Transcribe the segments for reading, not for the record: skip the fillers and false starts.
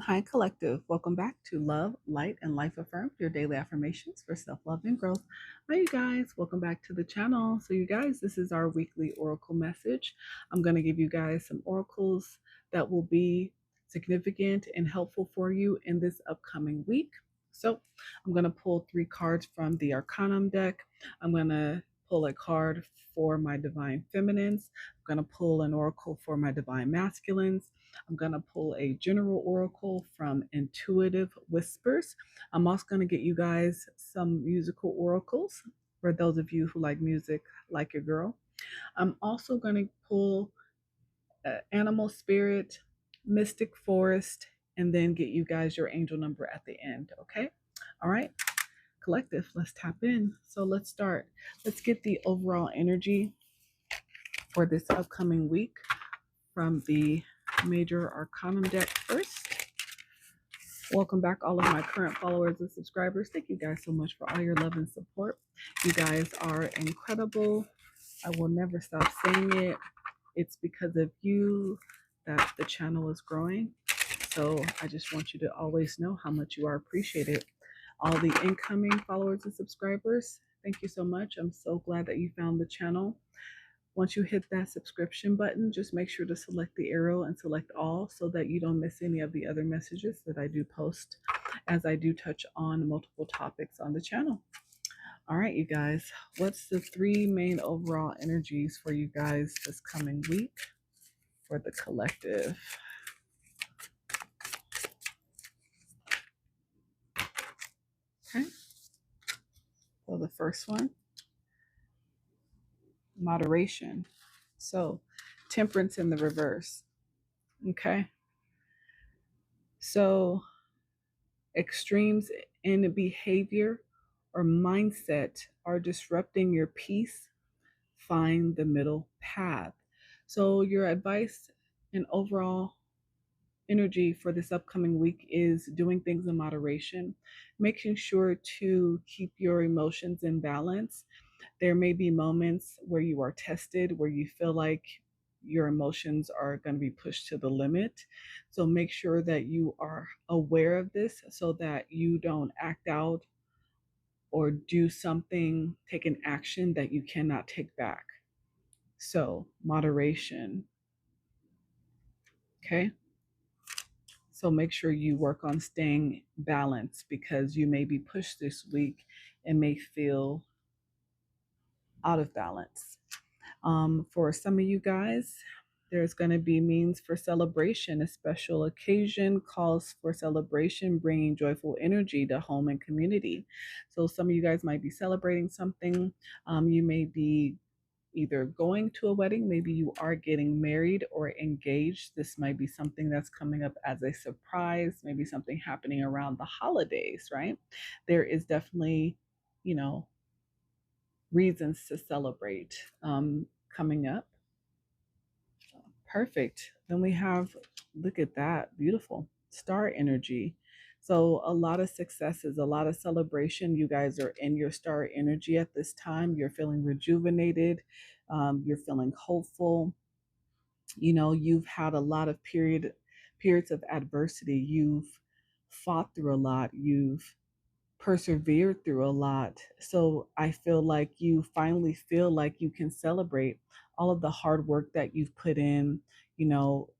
Hi, Collective. Welcome back to Love, Light, and Life Affirmed, your daily affirmations for self love and growth. Hi, you guys. Welcome back to the channel. So, you guys, this is our weekly Oracle message. I'm going to give you guys some oracles that will be significant and helpful for you in this upcoming week. So, I'm going to pull 3 cards from the Arcanum deck. I'm going to pull a card for my Divine Feminines. I'm going to pull an oracle for my Divine Masculines. I'm going to pull a general oracle from Intuitive Whispers. I'm also going to get you guys some musical oracles for those of you who like music like your girl. I'm also going to pull Animal Spirit, Mystic Forest, and then get you guys your angel number at the end. Okay? All right. Collective, let's tap in. So let's start. Let's get the overall energy for this upcoming week from the Major Arcanum deck first. Welcome back, all of my current followers and subscribers. Thank you guys so much for all your love and support. You guys are incredible. I will never stop saying it. It's because of you that the channel is growing. So I just want you to always know how much you are appreciated. All the incoming followers and subscribers, thank you so much. I'm so glad that you found the channel. Once you hit that subscription button, just make sure to select the arrow and select all so that you don't miss any of the other messages that I do post, as I do touch on multiple topics on the channel. All right, you guys, what's the 3 main overall energies for you guys this coming week for the collective? Okay, so the first one, moderation. So temperance in the reverse. Okay, so extremes in behavior or mindset are disrupting your peace. Find the middle path. So, your advice and overall energy for this upcoming week is doing things in moderation, making sure to keep your emotions in balance. There may be moments where you are tested, where you feel like your emotions are going to be pushed to the limit. So make sure that you are aware of this so that you don't act out or do something, take an action that you cannot take back. So, moderation. Okay. So make sure you work on staying balanced because you may be pushed this week and may feel out of balance. For some of you guys, there's going to be means for celebration. A special occasion calls for celebration, bringing joyful energy to home and community. So some of you guys might be celebrating something. You may be either going to a wedding, maybe you are getting married or engaged. This might be something that's coming up as a surprise, maybe something happening around the holidays, right? There is definitely, you know, reasons to celebrate coming up. Perfect. Then we have, look at that, beautiful star energy. So, a lot of successes, a lot of celebration. You guys are in your star energy at this time. You're feeling rejuvenated. You're feeling hopeful. You know, you've had a lot of periods of adversity. You've fought through a lot. You've persevered through a lot. So I feel like you finally feel like you can celebrate all of the hard work that you've put in. You know,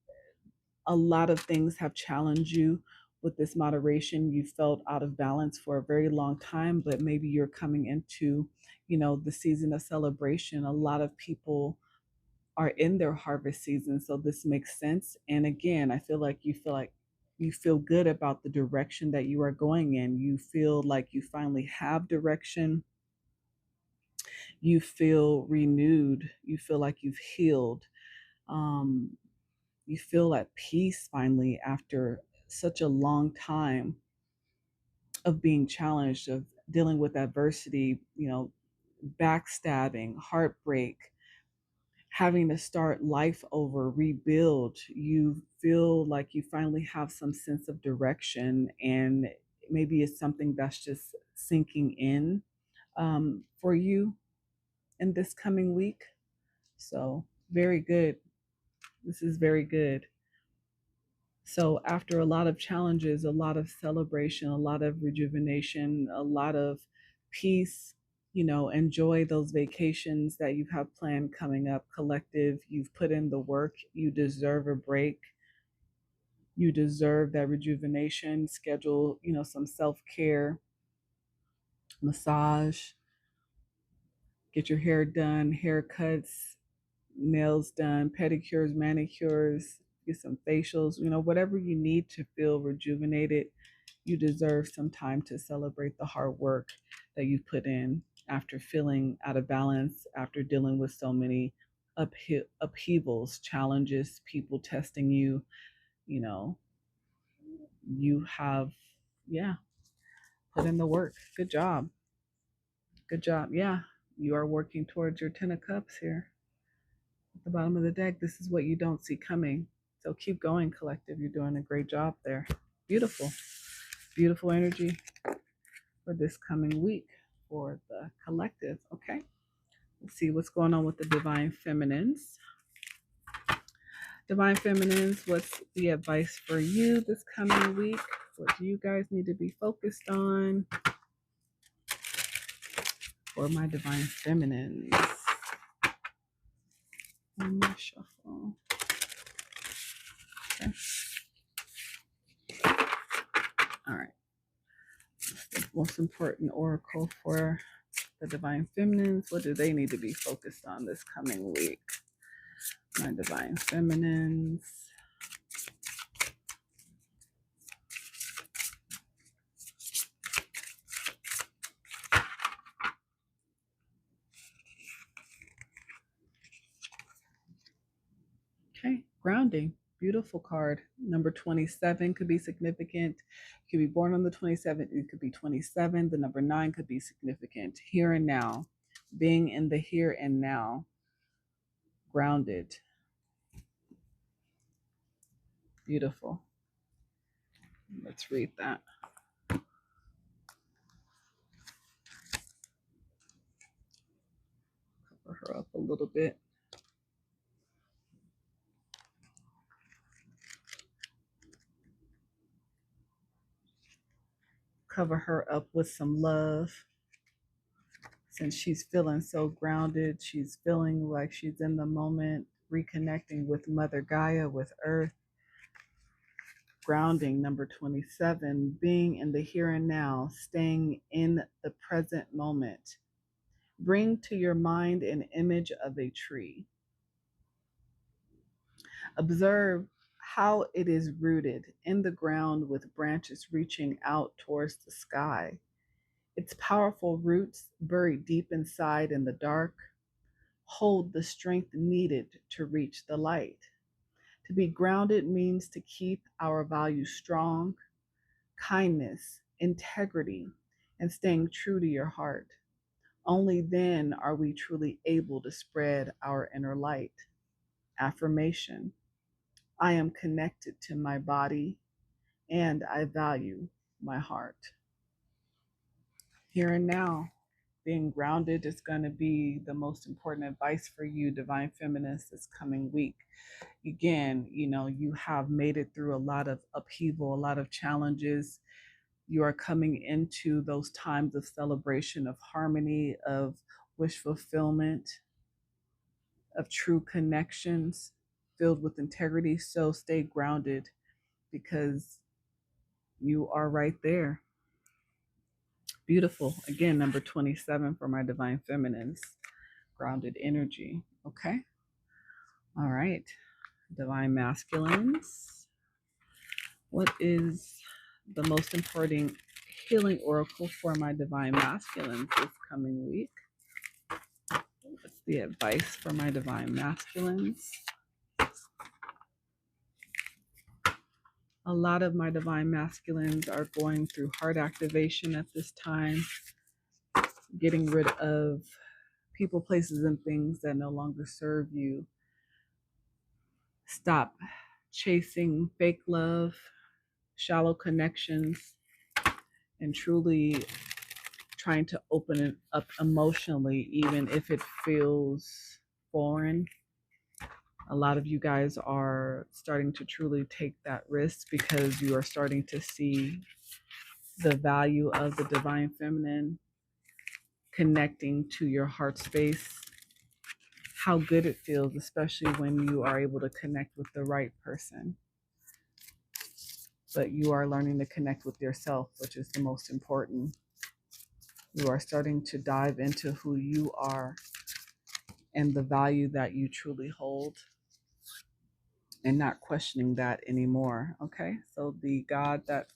a lot of things have challenged you with this moderation. You felt out of balance for a very long time, but maybe you're coming into, the season of celebration. A lot of people are in their harvest season, so this makes sense. And again, I feel like you feel good about the direction that you are going in. You feel like you finally have direction. You feel renewed. You feel like you've healed. Um, you feel at peace finally after such a long time of being challenged, of dealing with adversity, backstabbing, heartbreak, having to start life over, rebuild. You feel like you finally have some sense of direction, and maybe it's something that's just sinking in for you in this coming week. So, very good. This is very good. So after a lot of challenges, a lot of celebration, a lot of rejuvenation, a lot of peace, enjoy those vacations that you have planned coming up. Collective, you've put in the work. You deserve a break. You deserve that rejuvenation. Schedule, some self-care, massage, get your hair done, haircuts, nails done, pedicures, manicures, get some facials, whatever you need to feel rejuvenated. You deserve some time to celebrate the hard work that you put in after feeling out of balance, after dealing with so many upheavals, challenges, people testing you. You know, you have, yeah, put in the work. Good job. Good job. Yeah, you are working towards your 10 of cups here at the bottom of the deck. This is what you don't see coming. So keep going, collective. You're doing a great job there. Beautiful. Beautiful energy for this coming week for the collective. Okay. Let's see what's going on with the divine feminines. Divine feminines, what's the advice for you this coming week? What do you guys need to be focused on for my divine feminines? Let me shuffle. Okay. All right. The most important oracle for the divine feminines. What do they need to be focused on this coming week? My divine feminines. Okay, grounding. Beautiful card. Number 27 could be significant. You could be born on the 27th. It could be 27. The number 9 could be significant. Here and now. Being in the here and now. Grounded. Beautiful. Let's read that. Cover her up a little bit. Cover her up with some love. Since she's feeling so grounded, she's feeling like she's in the moment, reconnecting with Mother Gaia, with Earth. Grounding, number 27, being in the here and now, staying in the present moment. Bring to your mind an image of a tree. Observe how it is rooted in the ground with branches reaching out towards the sky. Its powerful roots, buried deep inside in the dark, hold the strength needed to reach the light. To be grounded means to keep our values strong, kindness, integrity, and staying true to your heart. Only then are we truly able to spread our inner light. Affirmation: I am connected to my body and I value my heart. Here and now, being grounded is going to be the most important advice for you, divine feminists, this coming week. Again, you have made it through a lot of upheaval, a lot of challenges. You are coming into those times of celebration, of harmony, of wish fulfillment, of true connections filled with integrity. So stay grounded because you are right there. Beautiful. Again, number 27 for my divine feminines. Grounded energy. Okay. All right. Divine masculines. What is the most important healing oracle for my divine masculines this coming week? What's the advice for my divine masculines? A lot of my divine masculines are going through heart activation at this time, getting rid of people, places, and things that no longer serve you. Stop chasing fake love, shallow connections, and truly trying to open it up emotionally, even if it feels foreign. A lot of you guys are starting to truly take that risk because you are starting to see the value of the divine feminine connecting to your heart space, how good it feels, especially when you are able to connect with the right person. But you are learning to connect with yourself, which is the most important. You are starting to dive into who you are and the value that you truly hold and not questioning that anymore. Okay, so the God that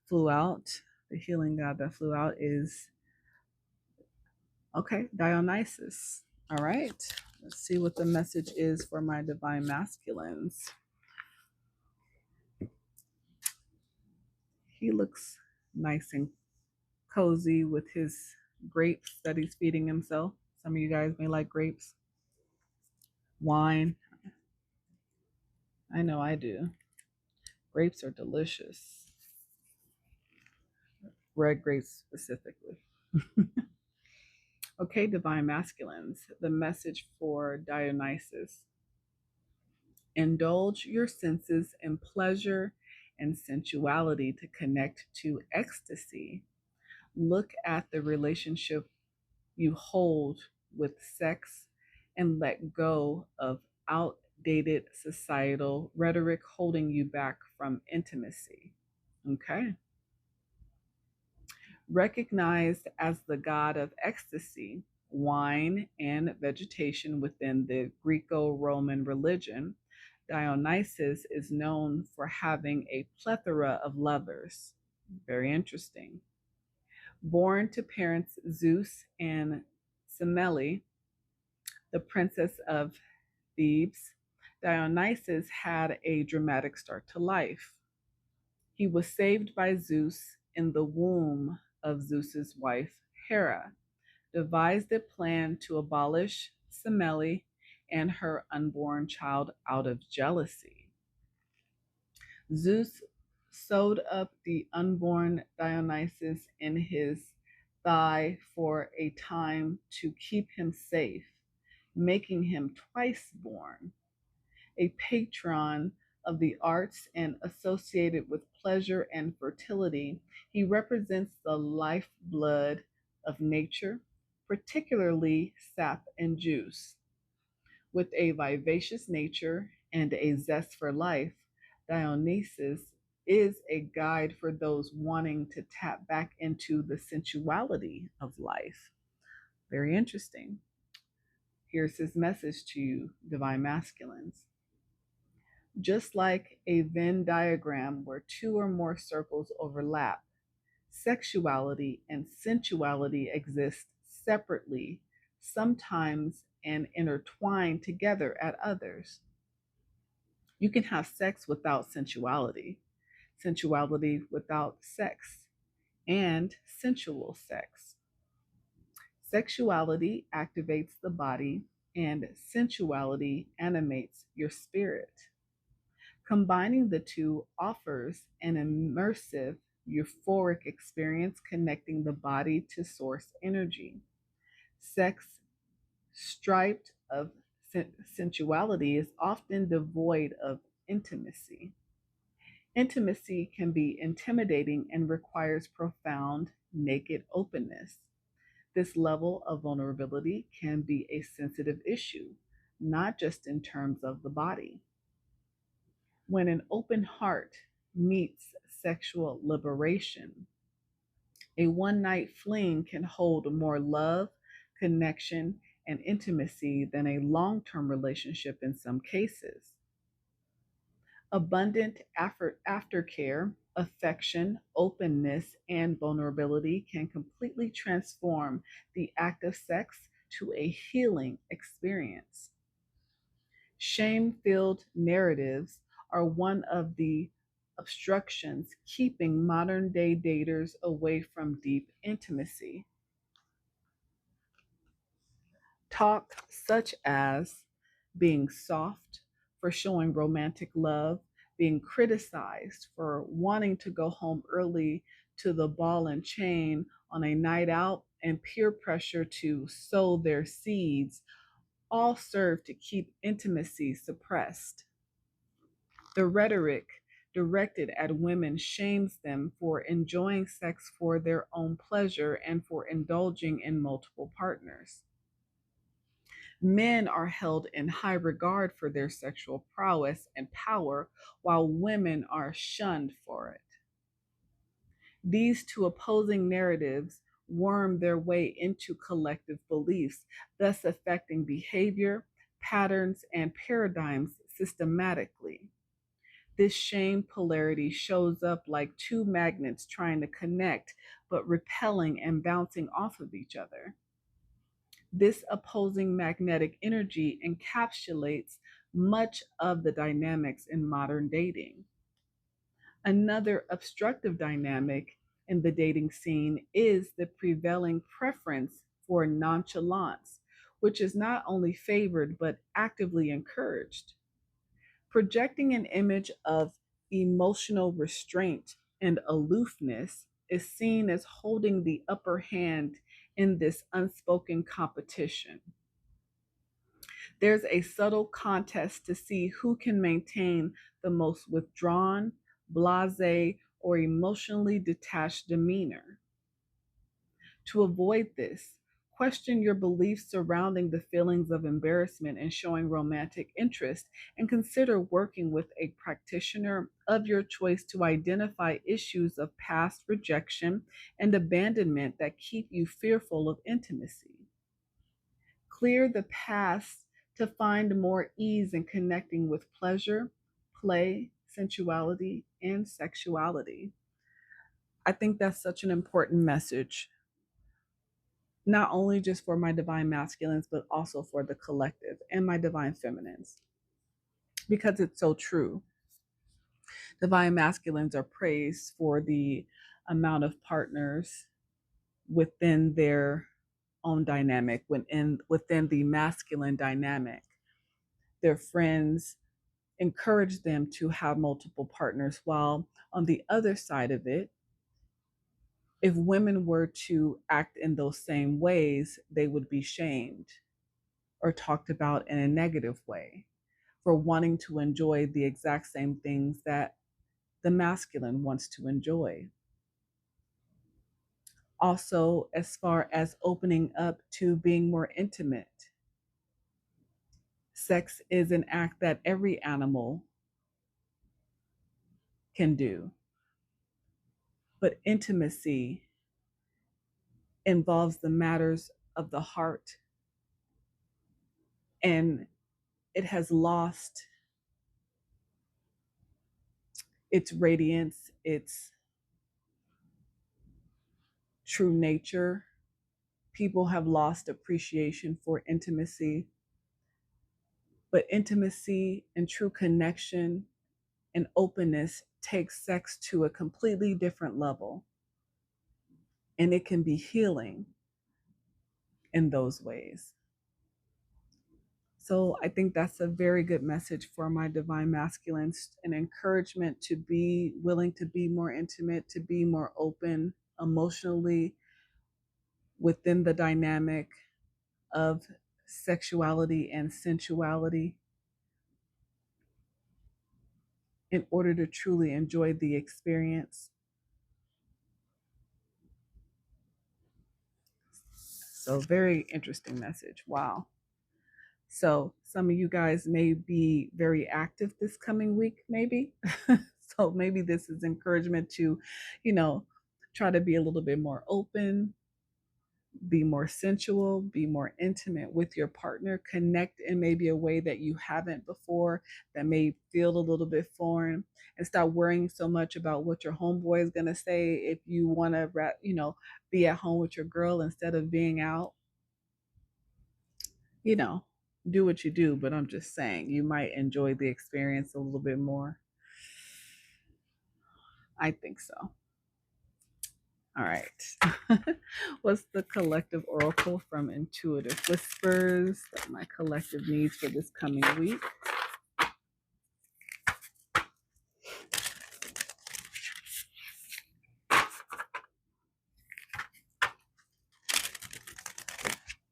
flew out, the healing God that flew out is, okay, Dionysus. All right, let's see what the message is for my divine masculines. He looks nice and cozy with his grapes that he's feeding himself. Some of you guys may like grapes. Wine. I know I do. Grapes are delicious. Red grapes specifically. Okay, divine masculines. The message for Dionysus. Indulge your senses in pleasure and sensuality to connect to ecstasy. Look at the relationship you hold with sex and let go of outdated societal rhetoric holding you back from intimacy. Okay. Recognized as the god of ecstasy, wine, and vegetation within the Greco Roman religion, Dionysus is known for having a plethora of lovers. Very interesting. Born to parents Zeus and Semele, the princess of Thebes, Dionysus had a dramatic start to life. He was saved by Zeus in the womb of Zeus's wife Hera, devised a plan to abolish Semele and her unborn child out of jealousy. Zeus sewed up the unborn Dionysus in his thigh for a time to keep him safe, making him twice born, a patron of the arts and associated with pleasure and fertility. He represents the lifeblood of nature, particularly sap and juice. With a vivacious nature and a zest for life, Dionysus is a guide for those wanting to tap back into the sensuality of life. Very interesting. Here's his message to you, divine masculines. Just like a Venn diagram where two or more circles overlap, sexuality and sensuality exist separately, sometimes and intertwined together at others. You can have sex without sensuality, sensuality without sex, and sensual sex. Sexuality activates the body, and sensuality animates your spirit. Combining the two offers an immersive, euphoric experience connecting the body to source energy. Sex, stripped of sensuality, is often devoid of intimacy. Intimacy can be intimidating and requires profound, naked openness. This level of vulnerability can be a sensitive issue, not just in terms of the body. When an open heart meets sexual liberation, a one night fling can hold more love, connection, and intimacy than a long term relationship in some cases. Abundant aftercare, affection, openness, and vulnerability can completely transform the act of sex to a healing experience. Shame-filled narratives are one of the obstructions keeping modern-day daters away from deep intimacy. Talk such as being soft for showing romantic love, being criticized for wanting to go home early to the ball and chain on a night out, and peer pressure to sow their seeds all serve to keep intimacy suppressed. The rhetoric directed at women shames them for enjoying sex for their own pleasure and for indulging in multiple partners. Men are held in high regard for their sexual prowess and power, while women are shunned for it. These two opposing narratives worm their way into collective beliefs, thus affecting behavior, patterns, and paradigms systematically. This shame polarity shows up like two magnets trying to connect, but repelling and bouncing off of each other. This opposing magnetic energy encapsulates much of the dynamics in modern dating. Another obstructive dynamic in the dating scene is the prevailing preference for nonchalance, which is not only favored but actively encouraged. Projecting an image of emotional restraint and aloofness is seen as holding the upper hand in this unspoken competition. There's a subtle contest to see who can maintain the most withdrawn, blase, or emotionally detached demeanor. To avoid this, question your beliefs surrounding the feelings of embarrassment and showing romantic interest, and consider working with a practitioner of your choice to identify issues of past rejection and abandonment that keep you fearful of intimacy. Clear the past to find more ease in connecting with pleasure, play, sensuality, and sexuality. I think that's such an important message, not only just for my divine masculines, but also for the collective and my divine feminines, because it's so true. Divine masculines are praised for the amount of partners within their own dynamic, within the masculine dynamic. Their friends encourage them to have multiple partners, while on the other side of it, if women were to act in those same ways, they would be shamed or talked about in a negative way for wanting to enjoy the exact same things that the masculine wants to enjoy. Also, as far as opening up to being more intimate, sex is an act that every animal can do, but intimacy involves the matters of the heart, and it has lost its radiance, its true nature. People have lost appreciation for intimacy, but intimacy and true connection and openness takes sex to a completely different level, and it can be healing in those ways. So I think that's a very good message for my divine masculines, an encouragement to be willing to be more intimate, to be more open emotionally within the dynamic of sexuality and sensuality in order to truly enjoy the experience. So, very interesting message. Wow. So, some of you guys may be very active this coming week, maybe. So, maybe this is encouragement to, you know, try to be a little bit more open, be more sensual, be more intimate with your partner, connect in maybe a way that you haven't before, that may feel a little bit foreign, and stop worrying so much about what your homeboy is going to say if you want to, be at home with your girl instead of being out. You know, do what you do, but I'm just saying you might enjoy the experience a little bit more. I think so. All right. What's the collective oracle from Intuitive Whispers that my collective needs for this coming week?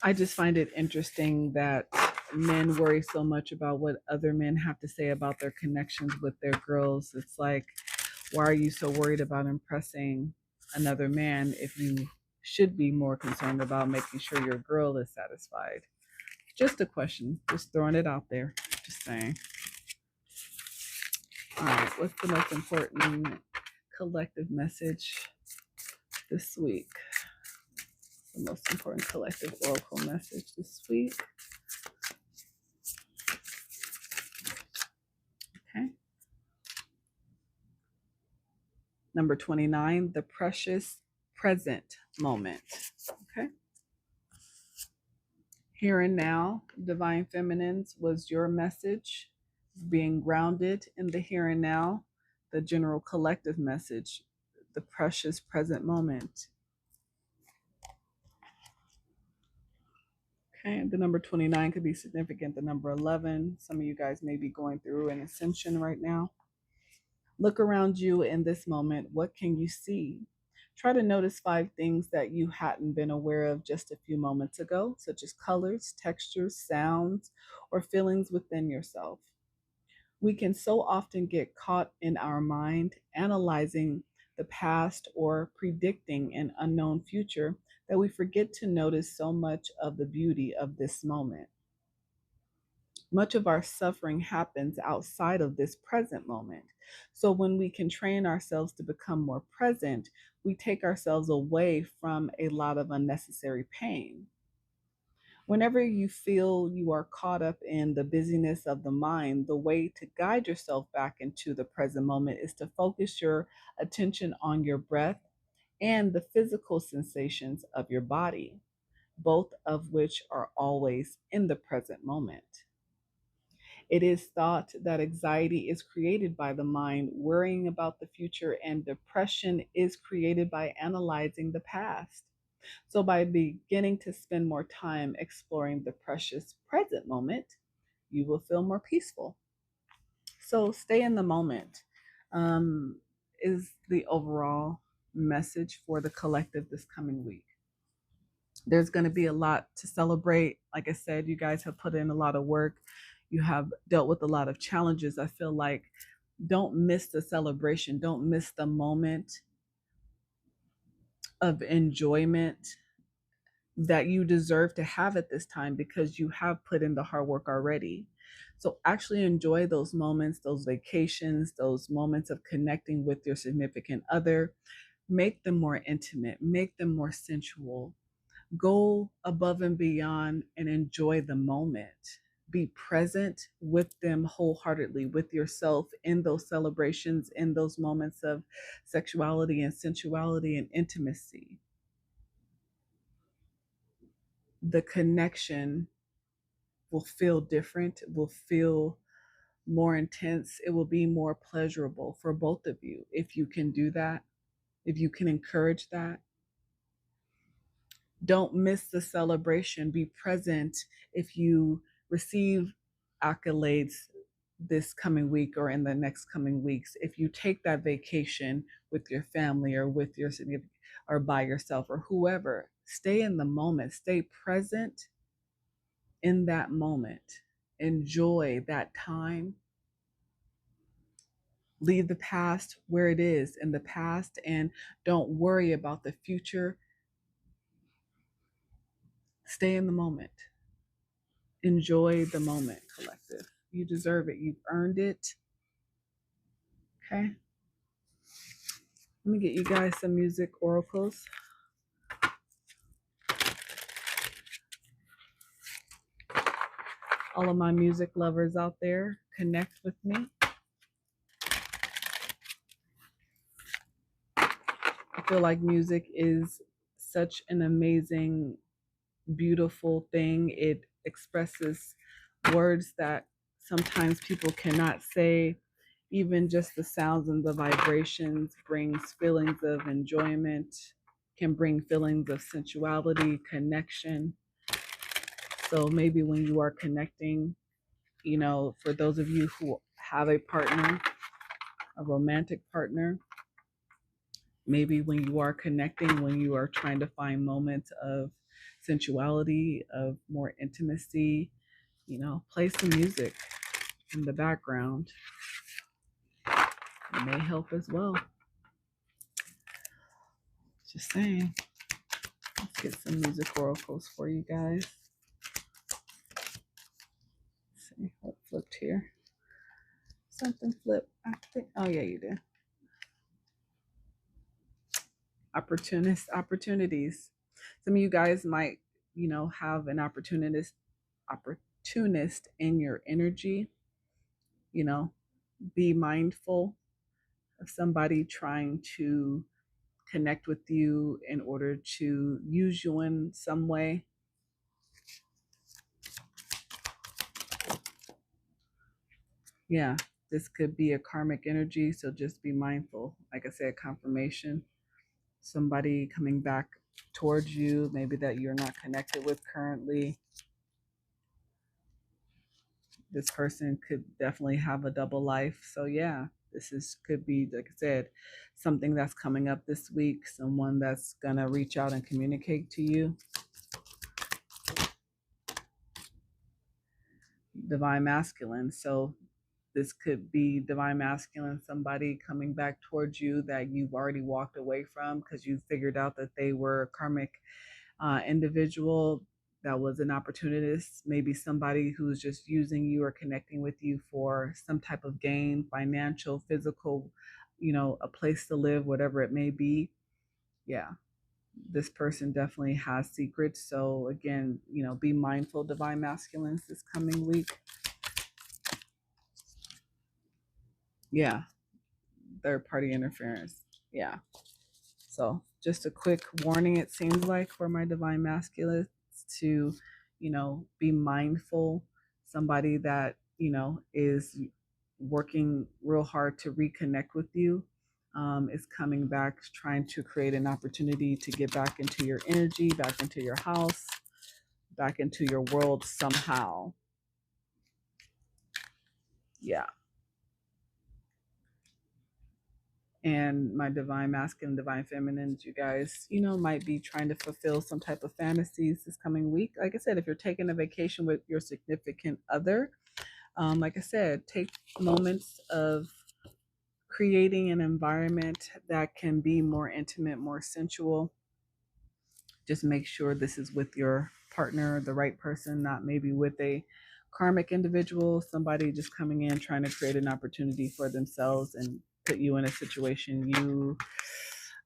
I just find it interesting that men worry so much about what other men have to say about their connections with their girls. It's like, why are you so worried about impressing another man if you should be more concerned about making sure your girl is satisfied? Just a question, just throwing it out there, just saying. All right, what's the most important collective message this week? The most important collective oracle message this week. Okay. Number 29, the precious present moment. Okay. Here and now, Divine Feminines, was your message, being grounded in the here and now, the general collective message, the precious present moment. Okay, the number 29 could be significant. The number 11, some of you guys may be going through an ascension right now. Look around you in this moment. What can you see? Try to notice 5 things that you hadn't been aware of just a few moments ago, such as colors, textures, sounds, or feelings within yourself. We can so often get caught in our mind analyzing the past or predicting an unknown future that we forget to notice so much of the beauty of this moment. Much of our suffering happens outside of this present moment. So when we can train ourselves to become more present, we take ourselves away from a lot of unnecessary pain. Whenever you feel you are caught up in the busyness of the mind, the way to guide yourself back into the present moment is to focus your attention on your breath and the physical sensations of your body, both of which are always in the present moment. It is thought that anxiety is created by the mind worrying about the future, and depression is created by analyzing the past. So, by beginning to spend more time exploring the precious present moment, you will feel more peaceful. So, stay in the moment is the overall message for the collective this coming week. There's going to be a lot to celebrate. Like I said, you guys have put in a lot of work. You have dealt with a lot of challenges. I feel like don't miss the celebration. Don't miss the moment of enjoyment that you deserve to have at this time because you have put in the hard work already. So actually enjoy those moments, those vacations, those moments of connecting with your significant other. Make them more intimate, make them more sensual. Go above and beyond and enjoy the moment. Be present with them wholeheartedly, with yourself in those celebrations, in those moments of sexuality and sensuality and intimacy. The connection will feel different, will feel more intense. It will be more pleasurable for both of you if you can do that, if you can encourage that. Don't miss the celebration. Be present if you receive accolades this coming week or in the next coming weeks. If you take that vacation with your family or with your significant or by yourself or whoever, stay in the moment, stay present in that moment. Enjoy that time. Leave the past where it is in the past and don't worry about the future. Stay in the moment. Enjoy the moment, collective. You deserve it. You've earned it. Okay. Let me get you guys some music oracles. All of my music lovers out there, connect with me. I feel like music is such an amazing, beautiful thing. It expresses words that sometimes people cannot say. Even just the sounds and the vibrations brings feelings of enjoyment, can bring feelings of sensuality, connection. So maybe when you are connecting, for those of you who have a partner, a romantic partner, maybe when you are connecting, when you are trying to find moments of sensuality, of more intimacy, play some music in the background. It may help as well. Just saying. Let's get some music oracles for you guys. Let's see what flipped here. Something flipped. I think. Oh yeah, you did. Opportunities. Some of you guys might, have an opportunist in your energy. Be mindful of somebody trying to connect with you in order to use you in some way. Yeah, this could be a karmic energy, so just be mindful. Like I said, confirmation. Somebody coming back towards you, maybe that you're not connected with currently. This person could definitely have a double life. So yeah, could be, like I said, something that's coming up this week, someone that's gonna reach out and communicate to you. Divine masculine. So this could be divine masculine, somebody coming back towards you that you've already walked away from because you figured out that they were a karmic individual that was an opportunist, maybe somebody who's just using you or connecting with you for some type of gain, financial, physical, a place to live, whatever it may be. Yeah, this person definitely has secrets. So again, be mindful, divine masculines, this coming week. Yeah, third party interference. Yeah. So just a quick warning, it seems like, for my divine masculines to, be mindful. Somebody that, is working real hard to reconnect with you, is coming back, trying to create an opportunity to get back into your energy, back into your house, back into your world somehow. Yeah. And my divine masculine, divine feminines, you guys, might be trying to fulfill some type of fantasies this coming week. Like I said, if you're taking a vacation with your significant other, like I said, take moments of creating an environment that can be more intimate, more sensual. Just make sure this is with your partner, the right person, not maybe with a karmic individual, somebody just coming in trying to create an opportunity for themselves and put you in a situation you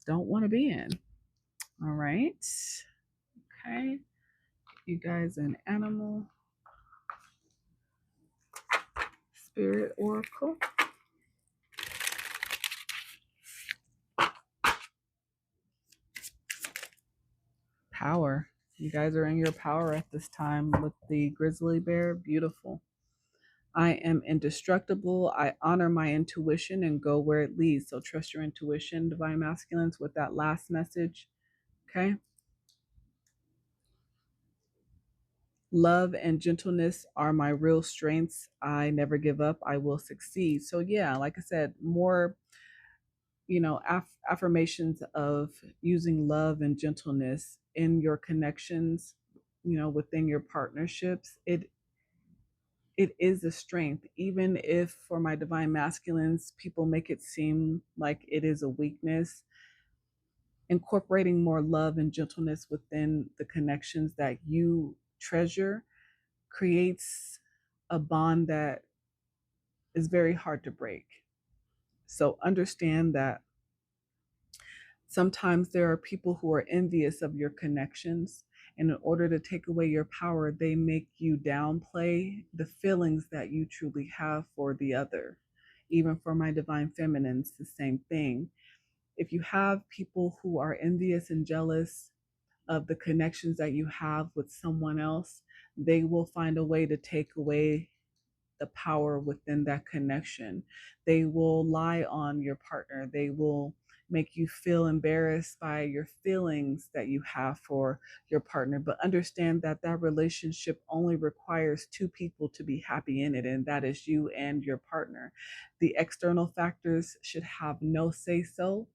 don't want to be in. All right. Okay. You guys, an animal spirit oracle. Power. You guys are in your power at this time with the grizzly bear. Beautiful. I am indestructible. I honor my intuition and go where it leads. So trust your intuition, divine masculines, with that last message. Okay. Love and gentleness are my real strengths. I never give up. I will succeed. So yeah, like I said, more, affirmations of using love and gentleness in your connections, within your partnerships. It is a strength, even if for my divine masculines, people make it seem like it is a weakness. Incorporating more love and gentleness within the connections that you treasure creates a bond that is very hard to break. So understand that sometimes there are people who are envious of your connections. And in order to take away your power, they make you downplay the feelings that you truly have for the other. Even for my divine feminines, the same thing. If you have people who are envious and jealous of the connections that you have with someone else, they will find a way to take away the power within that connection. They will lie on your partner. They will make you feel embarrassed by your feelings that you have for your partner. But understand that that relationship only requires two people to be happy in it, and that is you and your partner. The external factors should have no say so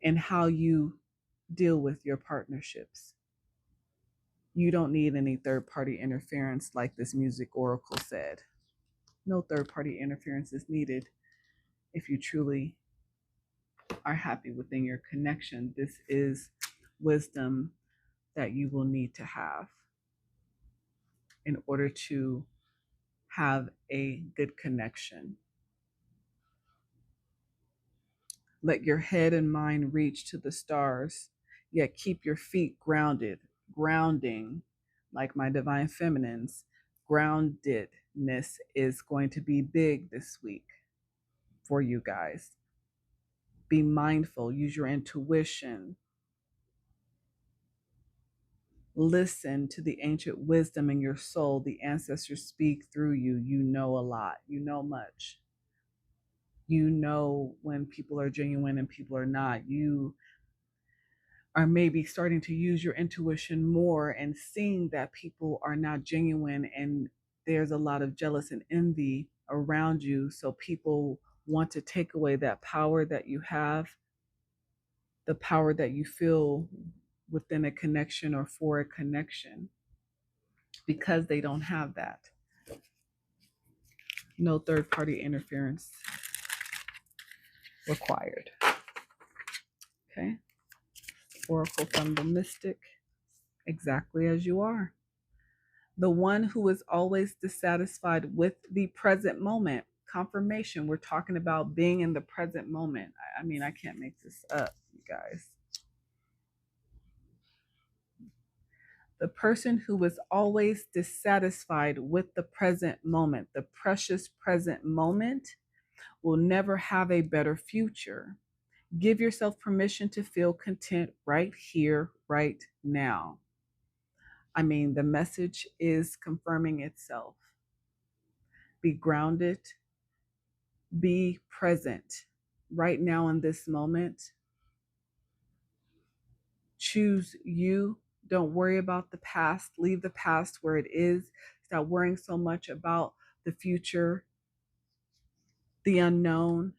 in how you deal with your partnerships. You don't need any third-party interference like this music oracle said. No third-party interference is needed if you truly are happy within your connection. This is wisdom that you will need to have in order to have a good connection. Let your head and mind reach to the stars, yet keep your feet grounded. Grounding, like my divine feminines, groundedness is going to be big this week for you guys. Be mindful, use your intuition. Listen to the ancient wisdom in your soul. The ancestors speak through you. You know a lot. You know much. You know when people are genuine and people are not. You are maybe starting to use your intuition more and seeing that people are not genuine, and there's a lot of jealous and envy around you. So people want to take away that power that you have, the power that you feel within a connection or for a connection, because they don't have that. No third party interference required. Okay. Oracle from the mystic, exactly as you are. The one who is always dissatisfied with the present moment. Confirmation. We're talking about being in the present moment. I mean, I can't make this up, you guys. The person who is always dissatisfied with the present moment, the precious present moment, will never have a better future. Give yourself permission to feel content right here, right now. I mean, the message is confirming itself. Be grounded, be present right now in this moment. Choose you. Don't worry about the past. Leave the past where it is. Stop worrying so much about the future, the unknown,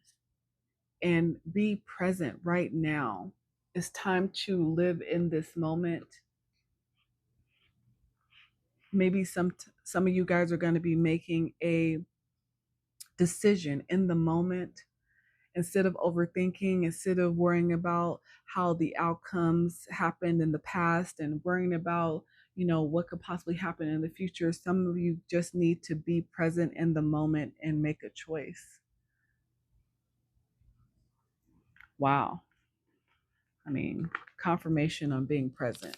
and be present right now. It's time to live in this moment. Maybe some of you guys are going to be making a decision in the moment, instead of overthinking, instead of worrying about how the outcomes happened in the past and worrying about, what could possibly happen in the future. Some of you just need to be present in the moment and make a choice. Wow. I mean, confirmation on being present,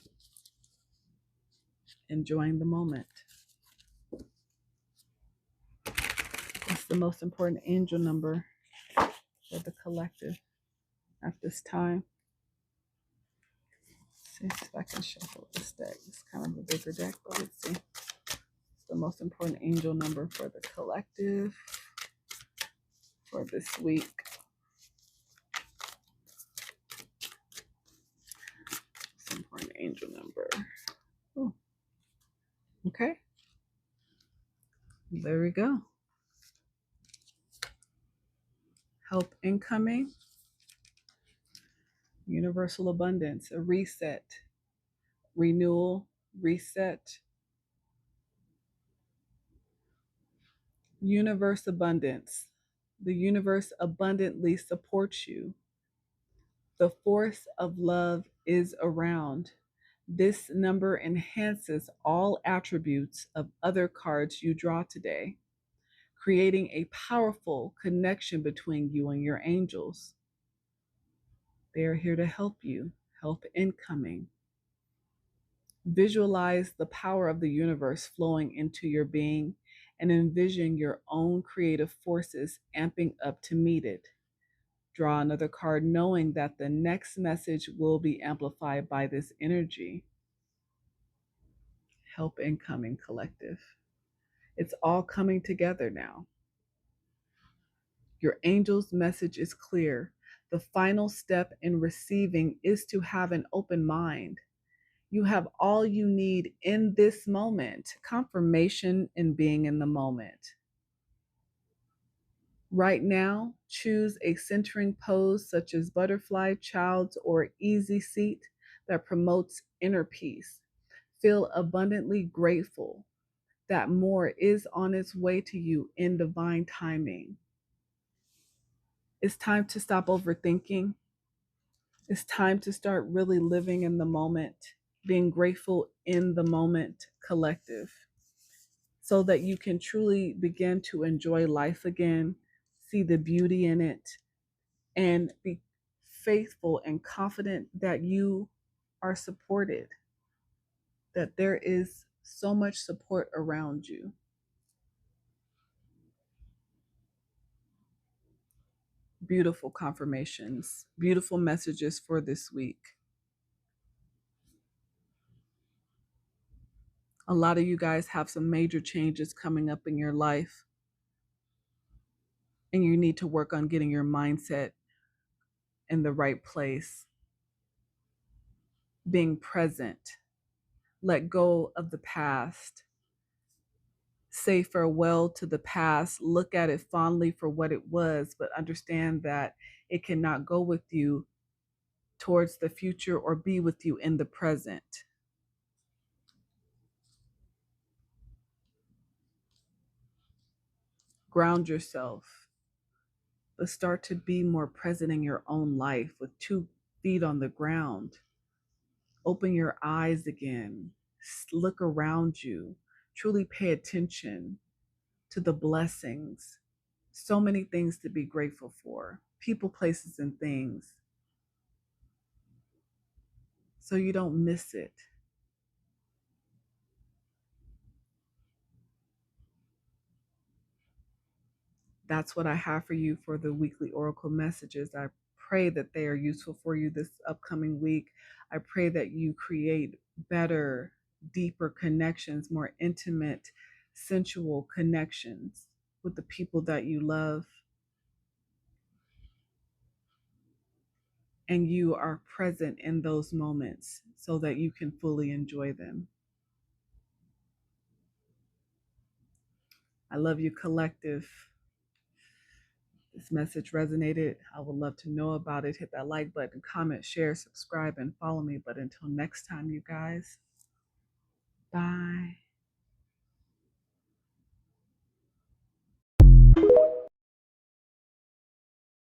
enjoying the moment. It's the most important angel number for the collective at this time. Let's see if I can shuffle this deck. It's kind of a bigger deck, but let's see. It's the most important angel number for the collective for this week. Most important angel number. Ooh. Okay. There we go. Help incoming. Universal abundance, a reset, renewal, reset. Universe abundance. The universe abundantly supports you. The force of love is around. This number enhances all attributes of other cards you draw today, creating a powerful connection between you and your angels. They are here to help you. Help incoming. Visualize the power of the universe flowing into your being and envision your own creative forces amping up to meet it. Draw another card knowing that the next message will be amplified by this energy. Help incoming, collective. It's all coming together now. Your angel's message is clear. The final step in receiving is to have an open mind. You have all you need in this moment. Confirmation in being in the moment. Right now, choose a centering pose such as butterfly, child's, or easy seat that promotes inner peace. Feel abundantly grateful that more is on its way to you in divine timing. It's time to stop overthinking. It's time to start really living in the moment, being grateful in the moment, collective, so that you can truly begin to enjoy life again, see the beauty in it, and be faithful and confident that you are supported, that there is so much support around you. Beautiful confirmations, beautiful messages for this week. A lot of you guys have some major changes coming up in your life, and you need to work on getting your mindset in the right place, being present, let go of the past, say farewell to the past, look at it fondly for what it was, but understand that it cannot go with you towards the future or be with you in the present. Ground yourself, but start to be more present in your own life with 2 feet on the ground. Open your eyes again, look around you, truly pay attention to the blessings. So many things to be grateful for, people, places, and things, so you don't miss it. That's what I have for you for the weekly Oracle messages. I pray that they are useful for you this upcoming week. I pray that you create better, deeper connections, more intimate, sensual connections with the people that you love, and you are present in those moments so that you can fully enjoy them. I love you, collective. This message resonated. I would love to know about it. Hit that like button, comment, share, subscribe, and follow me. But until next time, you guys,